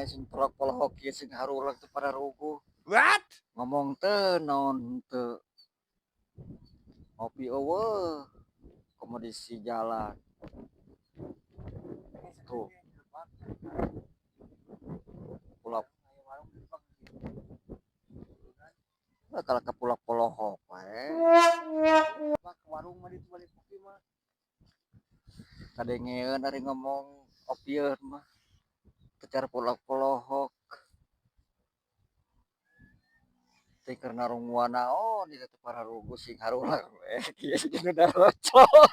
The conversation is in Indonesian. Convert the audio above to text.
sing polok-polok kieu sing harulag teu pada ruguh. What? Ngomong teu naon teu. Ngopi eueuh, komodisi jalan. Tuh, pulak kalau ke pulak polohok we. Ke warung mah ditu balik kopi mah. Kadengeun ari ngomong opieun mah. Kecar pulak-polohok. Teh keur narungguan naon ieu teh para ruguh sing harulag we. Kieu sing nu darocok.